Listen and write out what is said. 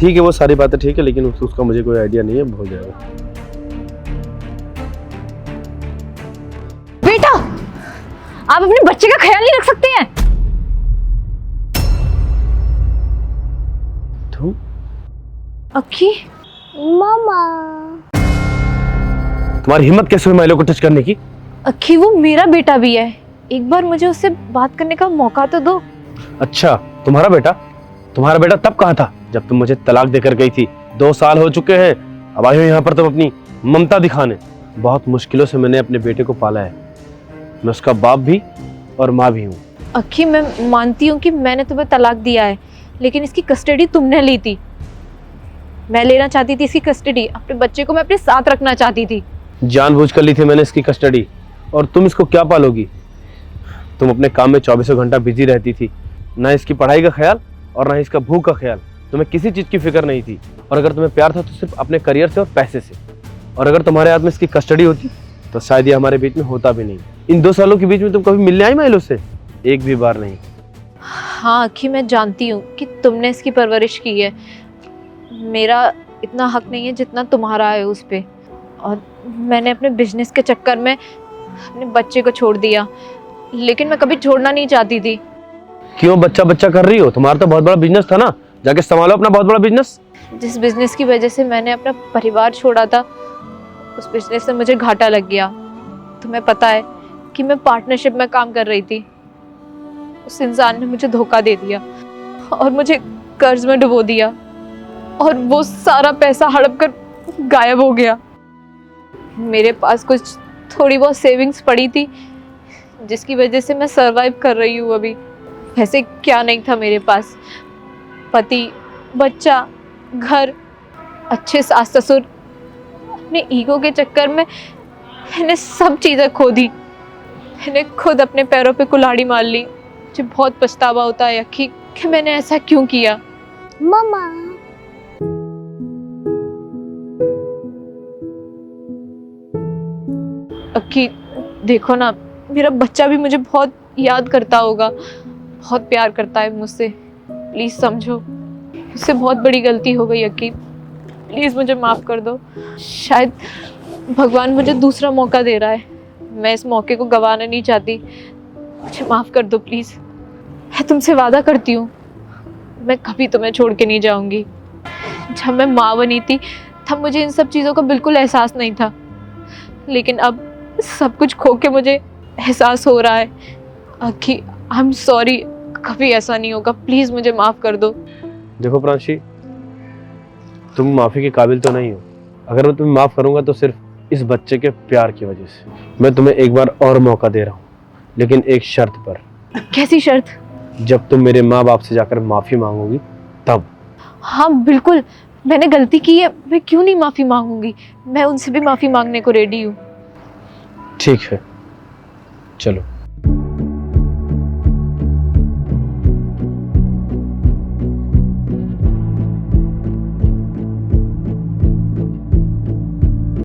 ठीक है, वो सारी बातें ठीक है, लेकिन उसका मुझे कोई आइडिया नहीं है, हो जाएगा। बेटा, आप अपने बच्चे का ख्याल नहीं रख सकते हैं? तुम? अक्की, मामा। तुम्हारी हिम्मत कैसे हुई माइलो को टच करने की? अक्की वो मेरा बेटा भी है, एक बार मुझे उससे बात करने का मौका तो दो। अच्छा, तुम्हारा बेटा तब कहाँ था जब तुम मुझे तलाक देकर गई थी? 2 साल हो चुके हैं, अब आई हो यहाँ पर तुम अपनी ममता दिखाने। बहुत मुश्किलों से मैंने अपने बेटे को पाला है, मैं उसका बाप भी और माँ भी हूँ। अक्की, मैं मानती हूँ कि मैंने तुम्हें तलाक दिया है, लेकिन इसकी कस्टडी तुमने ली थी। मैं लेना चाहती थी इसकी कस्टडी, अपने बच्चे को मैं अपने साथ रखना चाहती थी। जानबूझकर ली थी मैंने इसकी कस्टडी, और तुम इसको क्या पालोगी? तुम अपने काम में 24 घंटा बिजी रहती थी, ना इसकी पढ़ाई का ख्याल और ना इसका भूख का ख्याल। तुम्हें किसी चीज की फिक्र नहीं थी, और अगर तुम्हें प्यार था तो सिर्फ अपने करियर से और पैसे से। और अगर तुम्हारे हाथ में इसकी कस्टडी होती तो शायद ये हमारे बीच में होता भी नहीं। इन 2 सालों के बीच में तुम कभी मिलने आई माइलो से? एक भी बार नहीं। हाँ अक्की, मैं जानती हूँ कि तुमने इसकी परवरिश की है, मेरा इतना हक नहीं है जितना तुम्हारा है उस पे। और मैंने अपने बिजनेस के चक्कर में अपने बच्चे को छोड़ दिया, लेकिन मैं कभी छोड़ना नहीं चाहती थी। क्यों बच्चा कर रही हो? तुम्हारा तो बहुत बड़ा बिजनेस था ना, जाके संभालो अपना बहुत बड़ा बिजनेस। जिस बिजनेस की वजह से मैंने अपना परिवार छोड़ा था, उस बिजनेस में मुझे घाटा लग गया। तुम्हें पता है कि मैं पार्टनरशिप में काम कर रही थी, उस इंसान ने मुझे धोखा दे दिया और मुझे कर्ज में डुबो दिया, और वो सारा पैसा हड़प कर गायब हो गया। मेरे पास कुछ थोड़ी बहुत सेविंग्स पड़ी थी, जिसकी वजह से मैं सरवाइव कर रही हूँ अभी। वैसे क्या नहीं था मेरे पास, पति, बच्चा, घर, अच्छे सास ससुर। अपने ईगो के चक्कर में मैंने सब चीज़ें खो दी, मैंने खुद अपने पैरों पे कुल्हाड़ी मार ली। मुझे बहुत पछतावा होता है अक्की कि मैंने ऐसा क्यों किया। मामा। अक्की देखो ना, मेरा बच्चा भी मुझे बहुत याद करता होगा, बहुत प्यार करता है मुझसे। प्लीज समझो, मुझसे बहुत बड़ी गलती हो गई अक्की, प्लीज मुझे माफ कर दो। शायद भगवान मुझे दूसरा मौका दे रहा है, मैं इस मौके को गंवाना नहीं चाहती। मुझे माफ कर दो प्लीज। मैं तुमसे वादा करती हूँ, मैं कभी तुम्हें छोड़ के नहीं जाऊंगी। जब मैं माँ बनी थी तब मुझे इन सब चीज़ों का बिल्कुल एहसास नहीं था, लेकिन अब सब कुछ खो के मुझे एहसास हो रहा है। अक्की, आई एम सॉरी, कभी ऐसा नहीं होगा, प्लीज मुझे माफ कर दो। देखो प्रांशी, तुम माफी के काबिल तो नहीं हो। अगर मैं तुम्हें माफ करूंगा तो सिर्फ इस बच्चे के प्यार की वजह से। मैं तुम्हें एक बार और मौका दे रहा हूँ, लेकिन एक शर्त पर। कैसी शर्त? जब तुम मेरे माँ बाप से जाकर माफी मांगोगी तब। हाँ बिल्कुल, मैंने गलती की है, मैं क्यों नहीं माफी मांगूंगी, मैं उनसे भी माफी मांगने को रेडी हूँ। ठीक है, चलो।